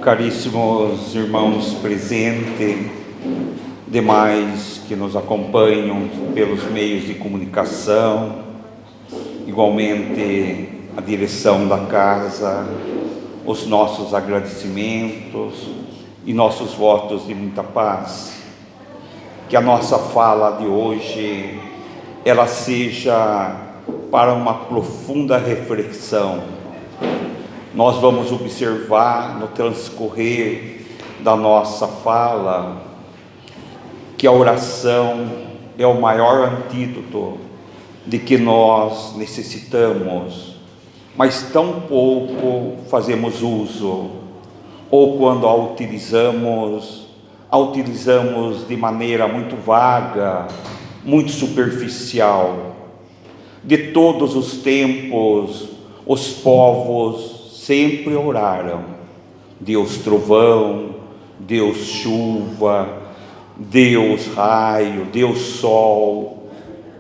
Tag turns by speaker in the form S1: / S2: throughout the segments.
S1: caríssimos irmãos presentes, demais que nos acompanham pelos meios de comunicação, igualmente a direção da casa, os nossos agradecimentos e nossos votos de muita paz. Que a nossa fala de hoje, ela seja para uma profunda reflexão. Nós vamos observar no transcorrer da nossa fala que a oração é o maior antídoto de que nós necessitamos, mas tão pouco fazemos uso, ou quando a utilizamos de maneira muito vaga, muito superficial. De todos os tempos, os povos sempre oraram: Deus trovão, Deus chuva, Deus raio, Deus sol,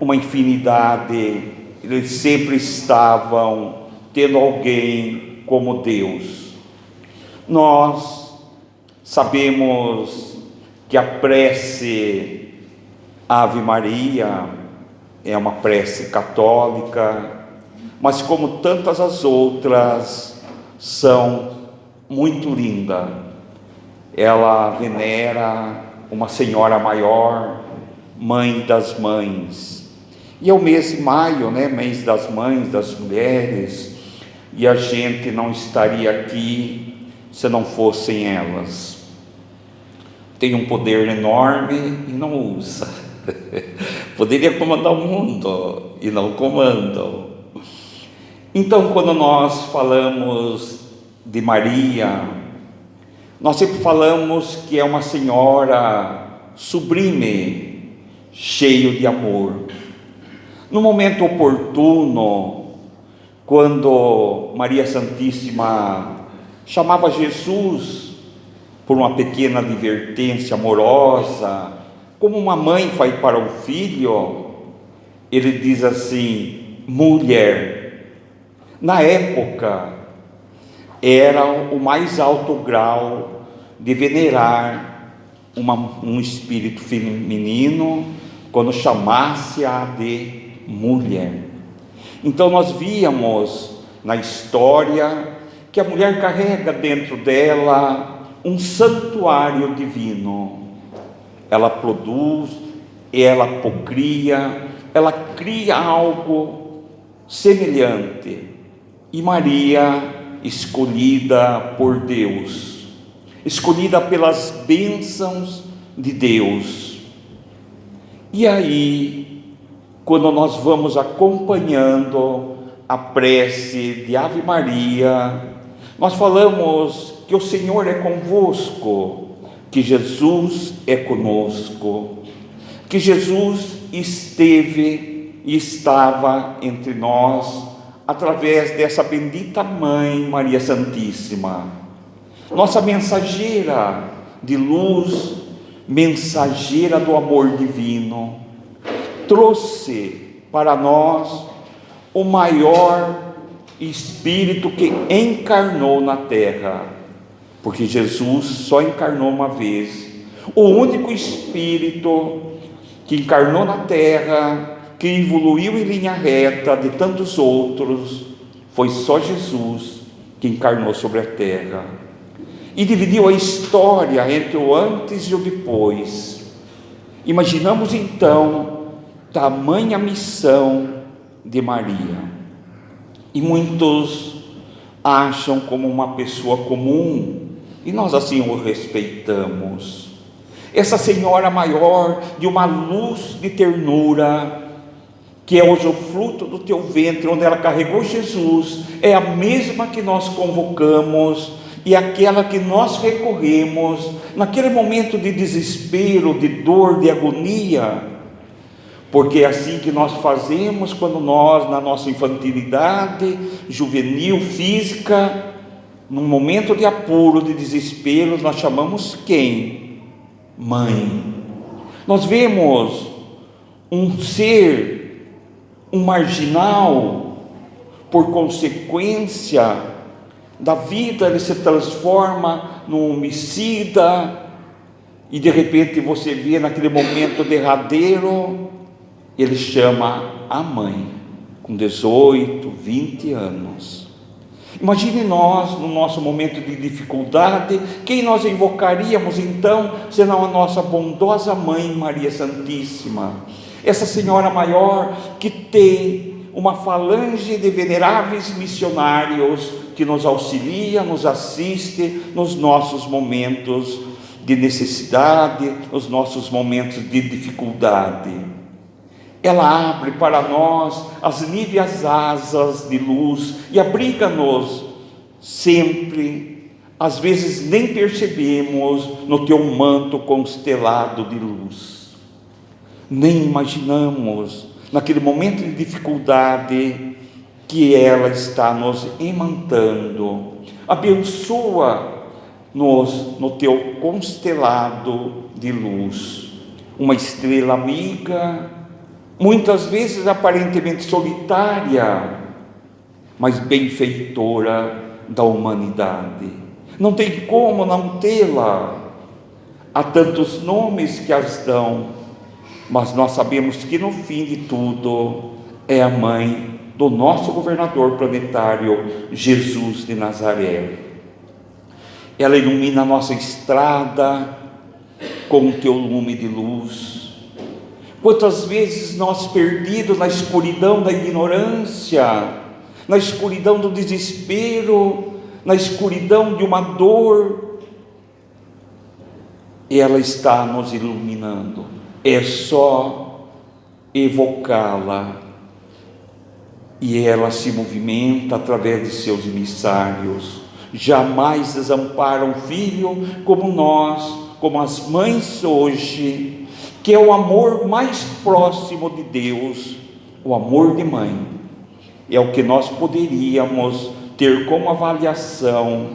S1: uma infinidade. Eles sempre estavam tendo alguém como Deus. Nós sabemos que a prece Ave Maria é uma prece católica, mas como tantas as outras, são muito lindas. Ela venera uma Senhora Maior, Mãe das Mães, e é o mês de maio, mês das mães, das mulheres, e a gente não estaria aqui se não fossem elas. Tem um poder enorme e não usa. Poderia comandar o mundo e não comandam. Então, quando nós falamos de Maria, nós sempre falamos que é uma senhora sublime, cheia de amor. No momento oportuno, quando Maria Santíssima chamava Jesus por uma pequena advertência amorosa, como uma mãe faz para um filho, ele diz assim: mulher. Na época, era o mais alto grau de venerar um espírito feminino, quando chamasse-a de mulher. Então nós víamos na história que a mulher carrega dentro dela um santuário divino. Ela produz, ela procria, ela cria algo semelhante. E Maria, escolhida por Deus, escolhida pelas bênçãos de Deus. E aí, quando nós vamos acompanhando a prece de Ave Maria, nós falamos que o Senhor é convosco, que Jesus é conosco, que Jesus esteve e estava entre nós, através dessa bendita Mãe Maria Santíssima, nossa mensageira de luz, mensageira do amor divino, trouxe para nós o maior Espírito que encarnou na terra, porque Jesus só encarnou uma vez. O único Espírito que encarnou na terra, que evoluiu em linha reta de tantos outros, foi só Jesus que encarnou sobre a terra e dividiu a história entre o antes e o depois. Imaginamos então tamanha missão de Maria, e muitos acham como uma pessoa comum, e nós assim o respeitamos. Essa Senhora maior, de uma luz de ternura, que é hoje o fruto do teu ventre, onde ela carregou Jesus, é a mesma que nós convocamos e aquela que nós recorremos naquele momento de desespero, de dor, de agonia, porque é assim que nós fazemos quando nós, na nossa infantilidade juvenil, física, num momento de apuro, de desespero, nós chamamos quem? Mãe. Nós vemos um ser, um marginal, por consequência, da vida, ele se transforma num homicida, e de repente você vê naquele momento derradeiro, ele chama a mãe, com 18, 20 anos. Imagine nós, no nosso momento de dificuldade, quem nós invocaríamos então, senão a nossa bondosa mãe Maria Santíssima, essa Senhora maior que tem uma falange de veneráveis missionários que nos auxilia, nos assiste nos nossos momentos de necessidade, nos nossos momentos de dificuldade. Ela abre para nós as níveas asas de luz e abriga-nos sempre. Às vezes nem percebemos no teu manto constelado de luz. Nem imaginamos naquele momento de dificuldade que ela está nos imantando. Abençoa-nos no teu constelado de luz. Uma estrela amiga, muitas vezes aparentemente solitária, mas benfeitora da humanidade. Não tem como não tê-la. Há tantos nomes que as dão, mas nós sabemos que no fim de tudo é a mãe do nosso governador planetário, Jesus de Nazaré. Ela ilumina a nossa estrada com o teu lume de luz. Quantas vezes nós, perdidos na escuridão da ignorância, na escuridão do desespero, na escuridão de uma dor, ela está nos iluminando. É só evocá-la e ela se movimenta através de seus emissários. Jamais desampara um filho como nós, como as mães hoje, que é o amor mais próximo de Deus, o amor de mãe. É o que nós poderíamos ter como avaliação,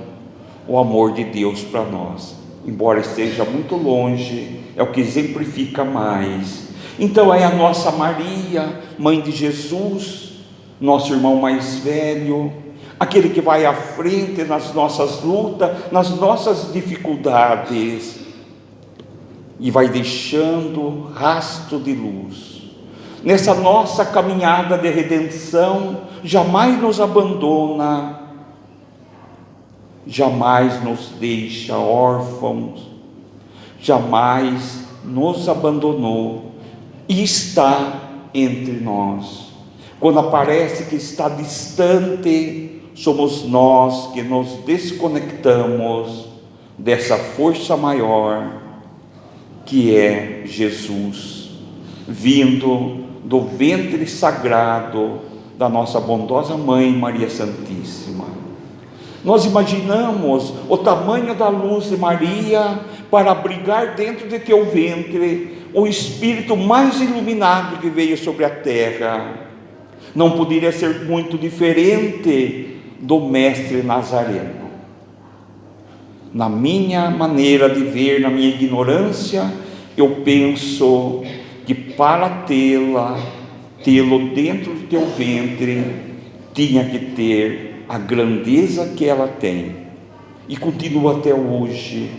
S1: o amor de Deus para nós, embora esteja muito longe, é o que exemplifica mais. Então é a nossa Maria, mãe de Jesus, nosso irmão mais velho, aquele que vai à frente nas nossas lutas, nas nossas dificuldades, e vai deixando rastro de luz. Nessa nossa caminhada de redenção, jamais nos abandona, jamais nos deixa órfãos, jamais nos abandonou, e está entre nós. Quando aparece que está distante, somos nós que nos desconectamos dessa força maior que é Jesus, vindo do ventre sagrado da nossa bondosa mãe Maria Santíssima. Nós imaginamos o tamanho da luz de Maria para abrigar dentro de teu ventre o Espírito mais iluminado que veio sobre a terra. Não poderia ser muito diferente do Mestre Nazareno. Na minha maneira de ver, na minha ignorância, eu penso que para tê-lo dentro do teu ventre, tinha que ter a grandeza que ela tem, e continua até hoje,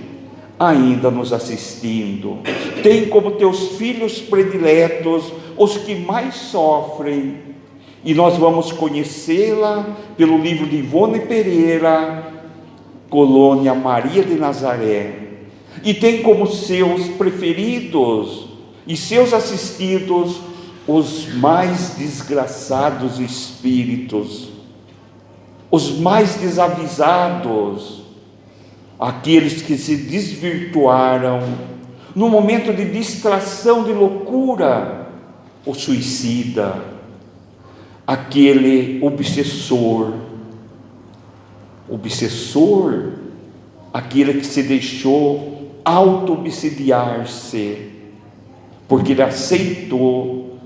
S1: ainda nos assistindo. Tem como teus filhos prediletos os que mais sofrem, e nós vamos conhecê-la pelo livro de Ivone Pereira, Colônia Maria de Nazaré, e tem como seus preferidos e seus assistidos os mais desgraçados espíritos, os mais desavisados, aqueles que se desvirtuaram no momento de distração, de loucura, o suicida, aquele obsessor, aquele que se deixou auto-obsidiar-se, porque ele aceitou,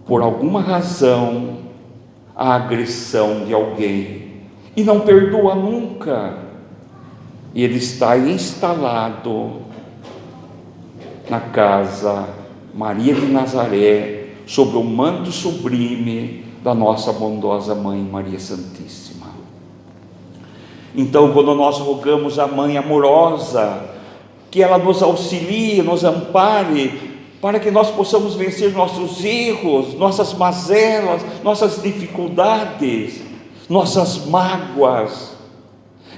S1: por alguma razão, a agressão de alguém, e não perdoa nunca. Ele está instalado na casa Maria de Nazaré, sob o manto sublime da nossa bondosa mãe Maria Santíssima. Então, quando nós rogamos a Mãe amorosa, que ela nos auxilie, nos ampare, para que nós possamos vencer nossos erros, nossas mazelas, nossas dificuldades, nossas mágoas,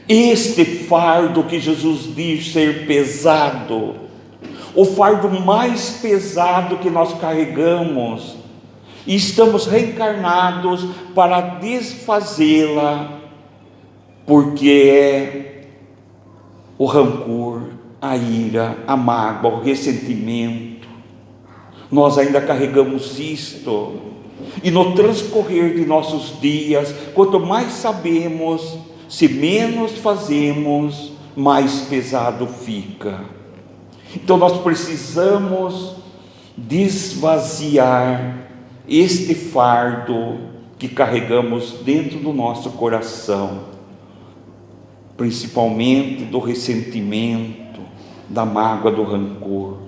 S1: este fardo que Jesus diz ser pesado, o fardo mais pesado que nós carregamos, e estamos reencarnados para desfazê-la, porque é o rancor, a ira, a mágoa, o ressentimento. Nós ainda carregamos isto, e no transcorrer de nossos dias, quanto mais sabemos, se menos fazemos, mais pesado fica. Então nós precisamos desvaziar este fardo que carregamos dentro do nosso coração, principalmente do ressentimento, da mágoa, do rancor,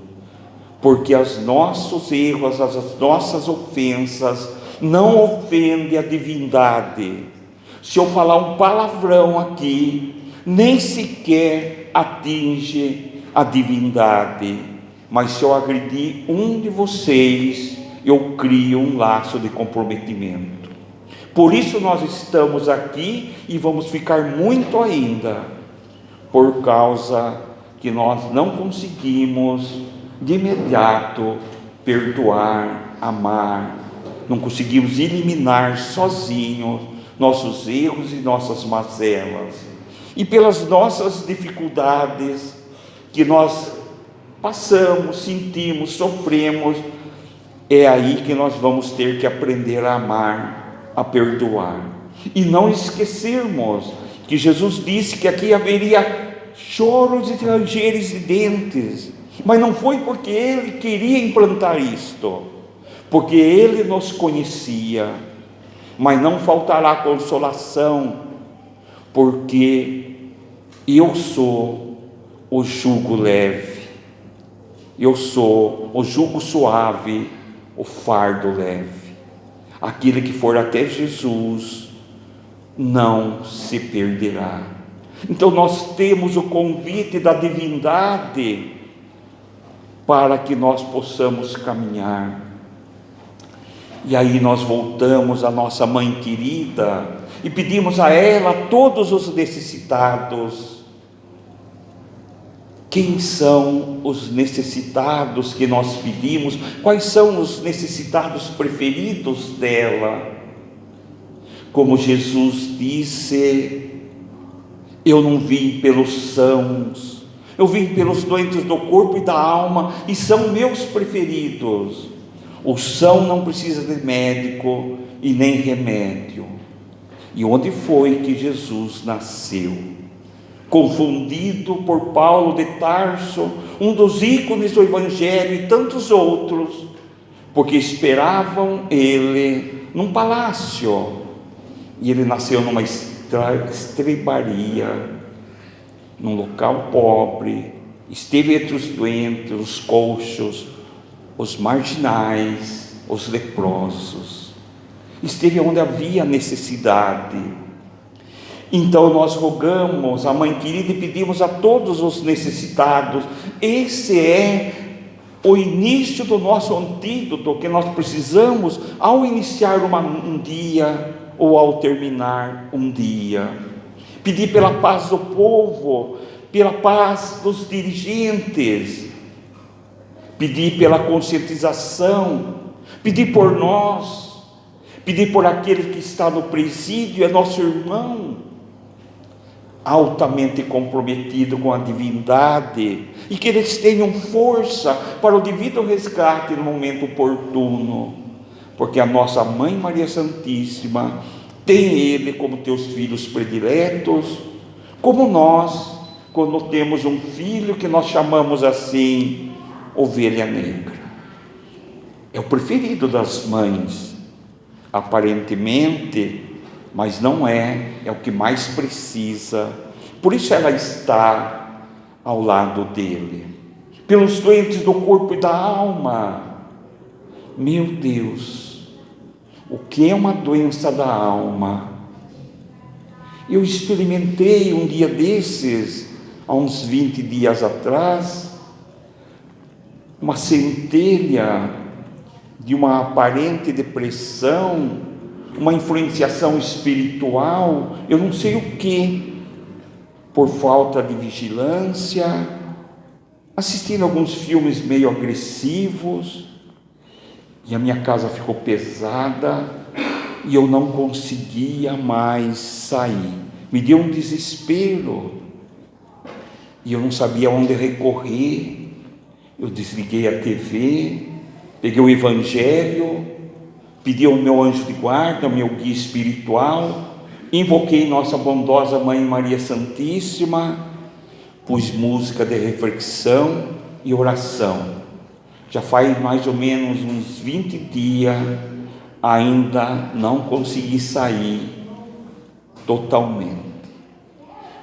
S1: porque os nossos erros, as nossas ofensas não ofendem a divindade. Se eu falar um palavrão aqui, nem sequer atinge a divindade, mas se eu agredir um de vocês, eu crio um laço de comprometimento. Por isso nós estamos aqui e vamos ficar muito ainda, por causa que nós não conseguimos de imediato perdoar, amar, não conseguimos eliminar sozinhos nossos erros e nossas mazelas, e pelas nossas dificuldades que nós passamos, sentimos, sofremos, é aí que nós vamos ter que aprender a amar, a perdoar, e não esquecermos que Jesus disse que aqui haveria choros e rangeres de dentes, mas não foi porque Ele queria implantar isto, porque Ele nos conhecia, mas não faltará consolação, porque eu sou o jugo leve, eu sou o jugo suave, o fardo leve. Aquele que for até Jesus não se perderá. Então nós temos o convite da divindade para que nós possamos caminhar. E aí nós voltamos à nossa Mãe querida e pedimos a ela todos os necessitados. Quem são os necessitados que nós pedimos? Quais são os necessitados preferidos dela? Como Jesus disse: eu não vim pelos sãos, eu vim pelos doentes do corpo e da alma, e são meus preferidos. O são não precisa de médico e nem remédio. E onde foi que Jesus nasceu? Confundido por Paulo de Tarso, um dos ícones do Evangelho, e tantos outros, porque esperavam ele num palácio, e ele nasceu numa estrebaria, num local pobre, esteve entre os doentes, os coxos, os marginais, os leprosos, esteve onde havia necessidade. Então nós rogamos a Mãe querida e pedimos a todos os necessitados. Esse é o início do nosso antídoto que nós precisamos ao iniciar um dia ou ao terminar um dia. Pedir pela paz do povo, pela paz dos dirigentes, pedir pela conscientização, pedir por nós, pedir por aquele que está no presídio, é nosso irmão, altamente comprometido com a divindade, e que eles tenham força para o devido resgate no momento oportuno, porque a nossa Mãe Maria Santíssima tem ele como teus filhos prediletos, como nós, quando temos um filho que nós chamamos assim, ovelha negra. É o preferido das mães, aparentemente, mas não é, é o que mais precisa. Por isso ela está ao lado dele. Pelos doentes do corpo e da alma. Meu Deus, o que é uma doença da alma? Eu experimentei um dia desses, há uns 20 dias atrás, uma centelha de uma aparente depressão, uma influenciação espiritual, eu não sei o que, por falta de vigilância, assistindo alguns filmes meio agressivos, e a minha casa ficou pesada, e eu não conseguia mais sair. Me deu um desespero, e eu não sabia onde recorrer. Eu desliguei a TV, peguei o Evangelho, pedi ao meu anjo de guarda, ao meu guia espiritual, invoquei nossa bondosa Mãe Maria Santíssima, pus música de reflexão e oração. Já faz mais ou menos uns 20 dias, ainda não consegui sair totalmente.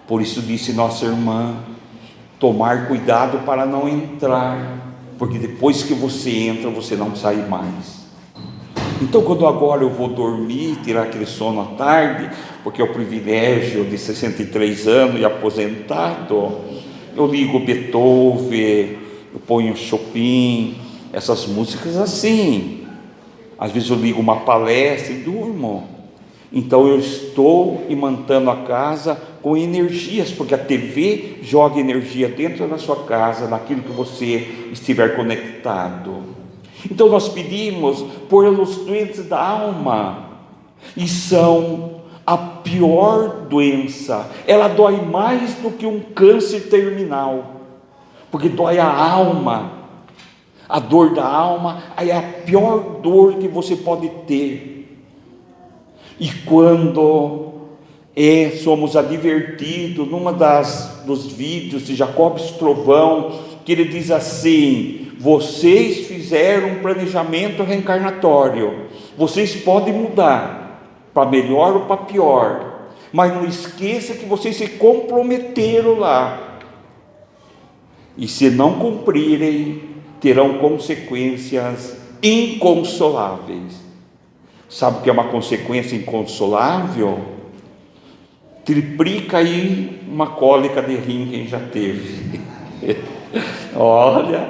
S1: Por isso disse nossa irmã, tomar cuidado para não entrar, porque depois que você entra, você não sai mais. Então, quando agora eu vou dormir, tirar aquele sono à tarde, porque é o privilégio de 63 anos e aposentado, eu ligo Beethoven, eu ponho Chopin, essas músicas assim. Às vezes eu ligo uma palestra e durmo. Então eu estou imantando a casa com energias, porque a TV joga energia dentro da sua casa, naquilo que você estiver conectado. Então nós pedimos pelos doentes da alma, e são a pior doença. Ela dói mais do que um câncer terminal, porque dói a alma. A dor da alma é a pior dor que você pode ter. E quando somos advertidos, numa dos vídeos de Jacobs Trovão, que ele diz assim: vocês fizeram um planejamento reencarnatório, vocês podem mudar para melhor ou para pior, mas não esqueça que vocês se comprometeram lá, e se não cumprirem, terão consequências inconsoláveis. Sabe o que é uma consequência inconsolável? Triplica aí uma cólica de rim, quem já teve. Olha,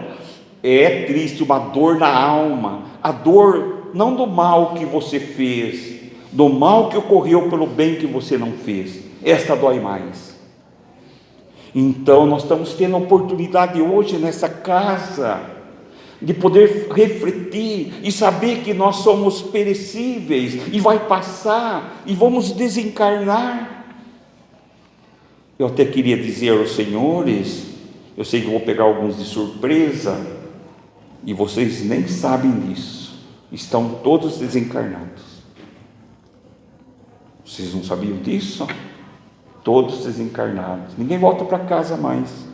S1: é triste, uma dor na alma, a dor não do mal que você fez, do mal que ocorreu pelo bem que você não fez. Esta dói mais. Então nós estamos tendo a oportunidade hoje nessa casa de poder refletir e saber que nós somos perecíveis e vai passar e vamos desencarnar. Eu até queria dizer aos senhores, eu sei que eu vou pegar alguns de surpresa, e vocês nem sabem disso, estão todos desencarnados. Vocês não sabiam disso? Todos desencarnados, ninguém volta para casa mais.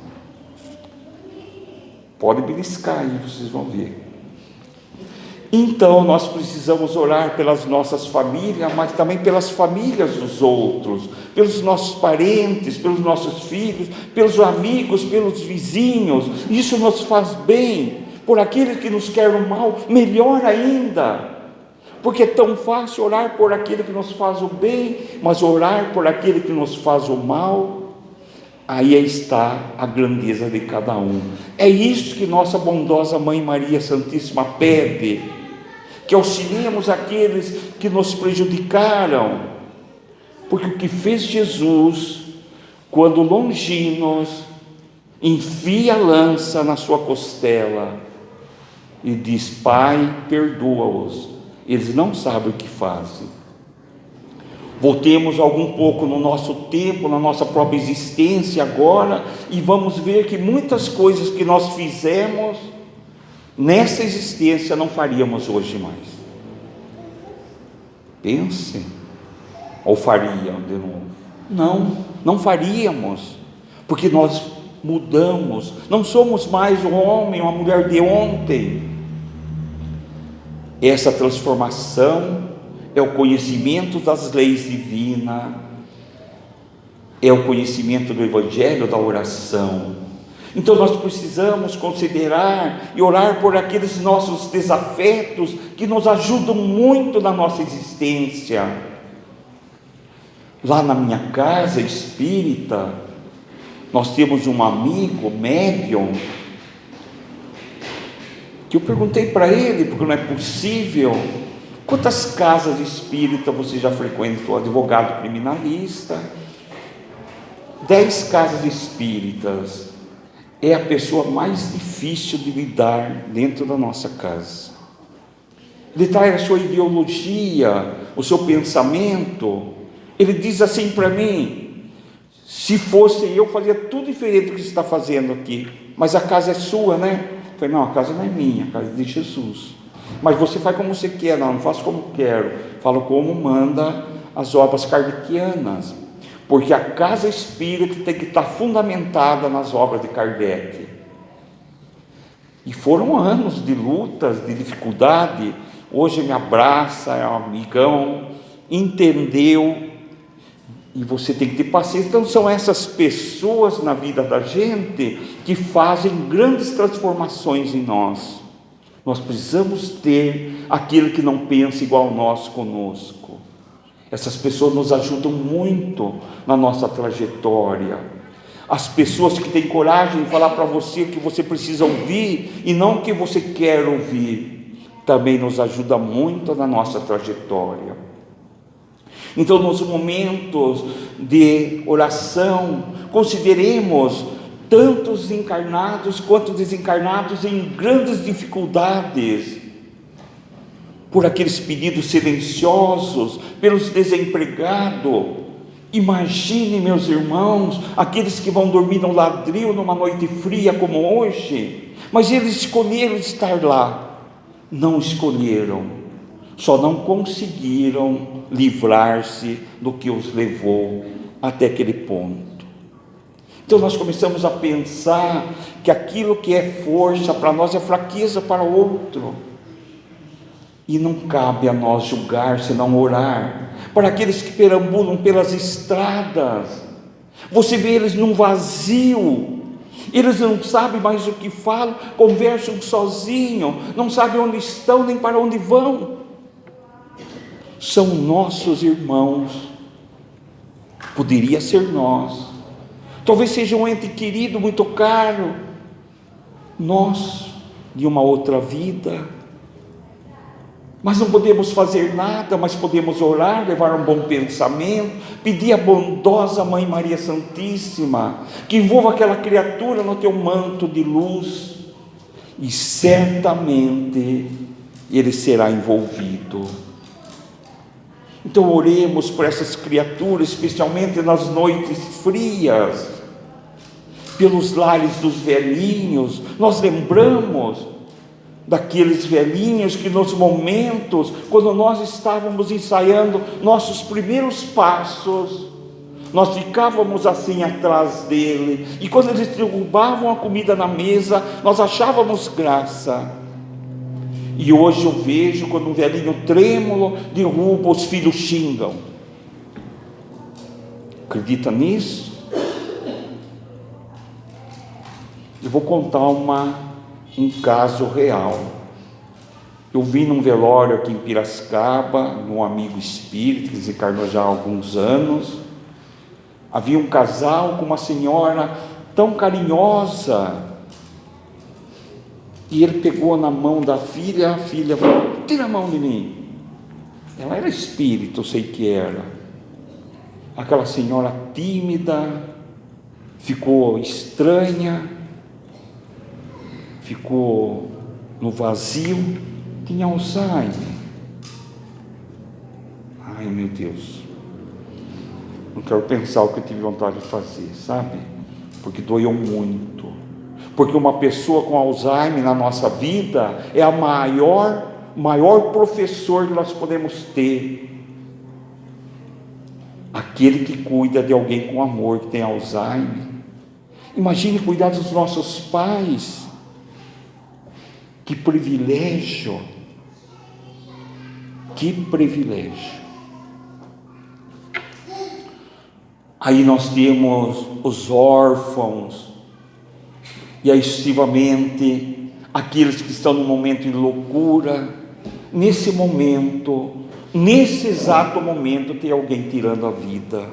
S1: Pode beliscar aí, vocês vão ver. Então nós precisamos orar pelas nossas famílias, mas também pelas famílias dos outros, pelos nossos parentes, pelos nossos filhos, pelos amigos, pelos vizinhos. Isso nos faz bem. Por aqueles que nos querem mal, melhor ainda, porque é tão fácil orar por aquele que nos faz o bem, mas orar por aquele que nos faz o mal, aí está a grandeza de cada um. É isso que nossa bondosa Mãe Maria Santíssima pede, que auxiliemos aqueles que nos prejudicaram, porque o que fez Jesus, quando Longinos enfia a lança na sua costela e diz: Pai, perdoa-os, eles não sabem o que fazem. Voltemos algum pouco no nosso tempo, na nossa própria existência agora, e vamos ver que muitas coisas que nós fizemos nessa existência não faríamos hoje mais. Pense, ou fariam de novo? Não faríamos, porque nós mudamos, não somos mais o homem ou a mulher de ontem. Essa transformação é o conhecimento das leis divinas, é o conhecimento do Evangelho, da oração. Então nós precisamos considerar e orar por aqueles nossos desafetos que nos ajudam muito na nossa existência. Lá na minha casa espírita, nós temos um amigo médium, que eu perguntei para ele, porque não é possível, quantas casas espíritas você já frequentou? Advogado criminalista, 10 casas espíritas, é a pessoa mais difícil de lidar dentro da nossa casa. Ele traz a sua ideologia, o seu pensamento. Ele diz assim para mim: se fosse eu, fazia tudo diferente do que você está fazendo aqui, mas a casa é sua, né? Eu falei: não, a casa não é minha, a casa é de Jesus. Mas você faz como você quer. Não faço como quero, falo como manda as obras kardecianas, porque a casa espírita tem que estar fundamentada nas obras de Kardec. E foram anos de lutas, de dificuldade. Hoje me abraça, é um amigão, entendeu. E você tem que ter paciência. Então são essas pessoas na vida da gente que fazem grandes transformações em nós. Nós precisamos ter aquele que não pensa igual nós conosco. Essas pessoas nos ajudam muito na nossa trajetória. As pessoas que têm coragem de falar para você o que você precisa ouvir e não o que você quer ouvir, também nos ajuda muito na nossa trajetória. Então, nos momentos de oração, consideremos tantos encarnados quanto desencarnados em grandes dificuldades, por aqueles pedidos silenciosos, pelos desempregados. Imagine, meus irmãos, aqueles que vão dormir no ladril numa noite fria como hoje, mas eles escolheram estar lá. Não escolheram, só não conseguiram livrar-se do que os levou até aquele ponto. Então nós começamos a pensar que aquilo que é força para nós é fraqueza para o outro, e não cabe a nós julgar, senão orar para aqueles que perambulam pelas estradas. Você vê eles num vazio, eles não sabem mais o que falam, conversam sozinhos, não sabem onde estão nem para onde vão. São nossos irmãos, poderia ser nós, talvez seja um ente querido, muito caro, nosso, de uma outra vida, mas não podemos fazer nada, mas podemos orar, levar um bom pensamento, pedir a bondosa Mãe Maria Santíssima, que envolva aquela criatura no teu manto de luz, e certamente ele será envolvido. Então oremos por essas criaturas, especialmente nas noites frias, pelos lares dos velhinhos. Nós lembramos daqueles velhinhos que nos momentos, quando nós estávamos ensaiando nossos primeiros passos, nós ficávamos assim atrás dele, e quando eles derrubavam a comida na mesa, nós achávamos graça. E hoje eu vejo, quando um velhinho trêmulo derruba, os filhos xingam. Acredita nisso? Eu vou contar um caso real. Eu vi num velório aqui em Piracicaba, num amigo espírita que desencarnou já há alguns anos. Havia um casal com uma senhora tão carinhosa, e ele pegou na mão da filha, a filha falou: tira a mão de mim. Ela era espírita, eu sei que era. Aquela senhora tímida ficou estranha, ficou no vazio, tinha Alzheimer. Ai, meu Deus, não quero pensar o que eu tive vontade de fazer, sabe? Porque doeu muito. Porque uma pessoa com Alzheimer na nossa vida é a maior professor que nós podemos ter. Aquele que cuida de alguém com amor que tem Alzheimer. Imagine cuidar dos nossos pais. Que privilégio, que privilégio. Aí nós temos os órfãos, e aí sucessivamente aqueles que estão no momento de loucura. Nesse momento Nesse exato momento tem alguém tirando a vida.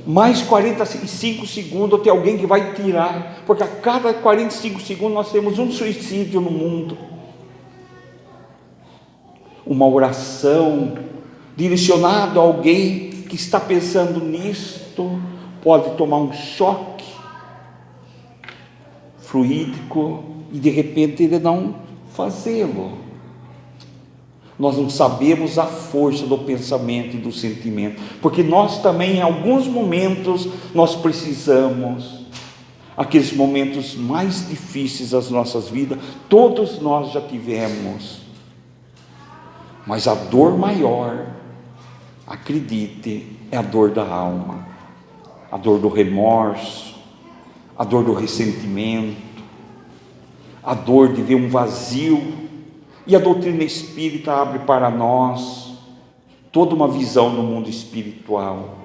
S1: Mais 45 segundos tem alguém que vai tirar, porque a cada 45 segundos nós temos um suicídio no mundo. Uma oração direcionada a alguém que está pensando nisto pode tomar um choque fluídico e de repente ele não fazê-lo. Nós não sabemos a força do pensamento e do sentimento, porque nós também, em alguns momentos, nós precisamos, aqueles momentos mais difíceis das nossas vidas, todos nós já tivemos, mas a dor maior, acredite, é a dor da alma, a dor do remorso, a dor do ressentimento, a dor de ver um vazio. E a doutrina espírita abre para nós toda uma visão no mundo espiritual.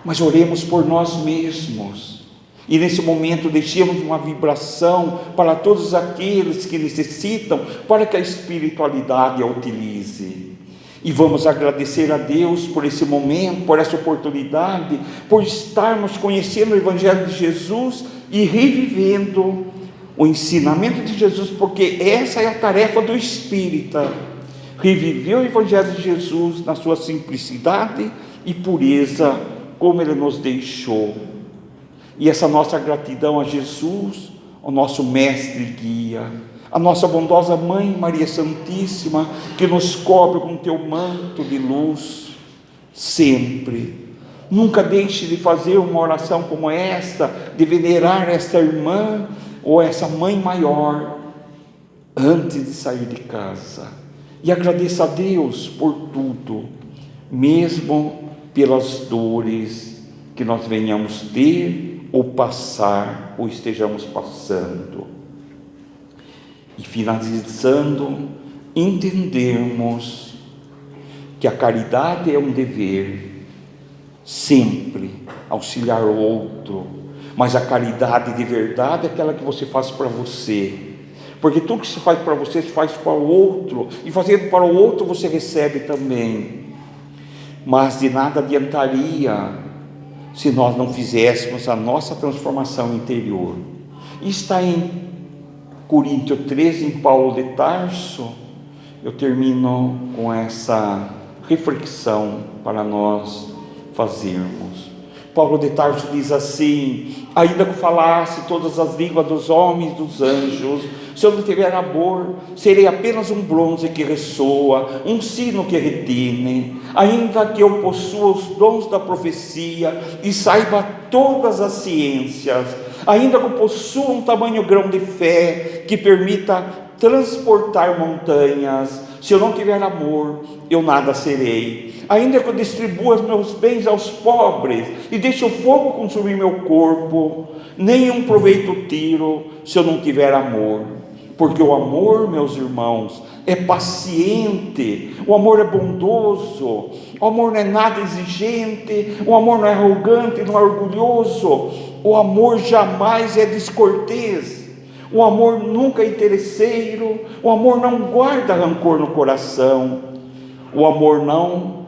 S1: Mas oremos por nós mesmos, e nesse momento deixemos uma vibração para todos aqueles que necessitam, para que a espiritualidade a utilize. E vamos agradecer a Deus por esse momento, por essa oportunidade, por estarmos conhecendo o Evangelho de Jesus e revivendo o ensinamento de Jesus, porque essa é a tarefa do espírita, reviver o Evangelho de Jesus na sua simplicidade e pureza, como ele nos deixou. E essa nossa gratidão a Jesus, o nosso mestre e guia, a nossa bondosa Mãe Maria Santíssima, que nos cobre com teu manto de luz, sempre. Nunca deixe de fazer uma oração como esta, de venerar esta irmã, ou essa mãe maior, antes de sair de casa, e agradeça a Deus por tudo, mesmo pelas dores que nós venhamos ter, ou passar, ou estejamos passando. E finalizando, entendermos que a caridade é um dever, sempre auxiliar o outro, mas a caridade de verdade é aquela que você faz para você, porque tudo que se faz para você, se faz para o outro, e fazendo para o outro você recebe também. Mas de nada adiantaria se nós não fizéssemos a nossa transformação interior. E está em Coríntios 13, em Paulo de Tarso. Eu termino com essa reflexão para nós fazermos. Paulo de Tarso diz assim: ainda que falasse todas as línguas dos homens e dos anjos, se eu não tiver amor, serei apenas um bronze que ressoa, um sino que retine. Ainda que eu possua os dons da profecia e saiba todas as ciências, ainda que eu possua um tamanho grão de fé que permita transportar montanhas, se eu não tiver amor, eu nada serei. Ainda que eu distribua os meus bens aos pobres e deixe o fogo consumir meu corpo, nenhum proveito tiro se eu não tiver amor. Porque o amor, meus irmãos, é paciente, o amor é bondoso, o amor não é nada exigente, o amor não é arrogante, não é orgulhoso, o amor jamais é descortês. O amor nunca é interesseiro, o amor não guarda rancor no coração, o amor não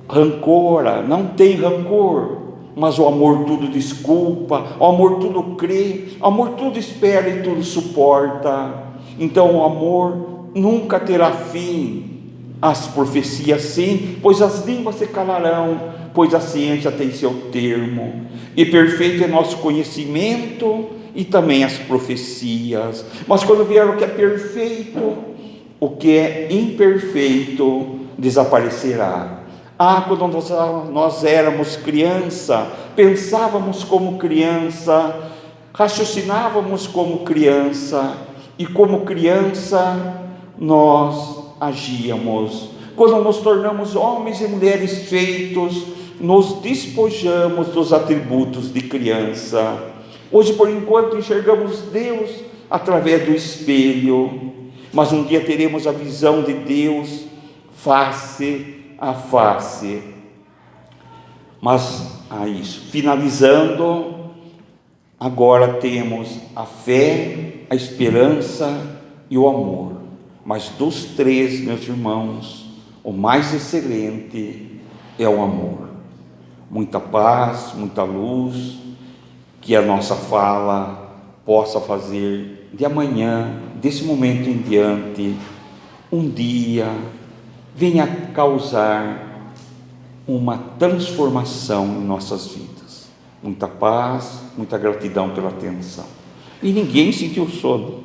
S1: rancora, não tem rancor, mas o amor tudo desculpa, o amor tudo crê, o amor tudo espera e tudo suporta. Então o amor nunca terá fim. As profecias sim, pois as línguas se calarão, pois a ciência tem seu termo, e perfeito é nosso conhecimento e também as profecias. Mas quando vier o que é perfeito, o que é imperfeito desaparecerá. Quando nós éramos criança, pensávamos como criança, raciocinávamos como criança, e como criança nós agíamos. Quando nos tornamos homens e mulheres feitos, nos despojamos dos atributos de criança. Hoje, por enquanto, enxergamos Deus através do espelho, mas um dia teremos a visão de Deus face a face. Mas isso, finalizando, agora temos a fé, a esperança e o amor. mas dos três, meus irmãos, o mais excelente é o amor. Muita paz, muita luz, que a nossa fala possa fazer de amanhã, desse momento em diante, um dia venha causar uma transformação em nossas vidas. Muita paz, muita gratidão pela atenção. E ninguém sentiu sono.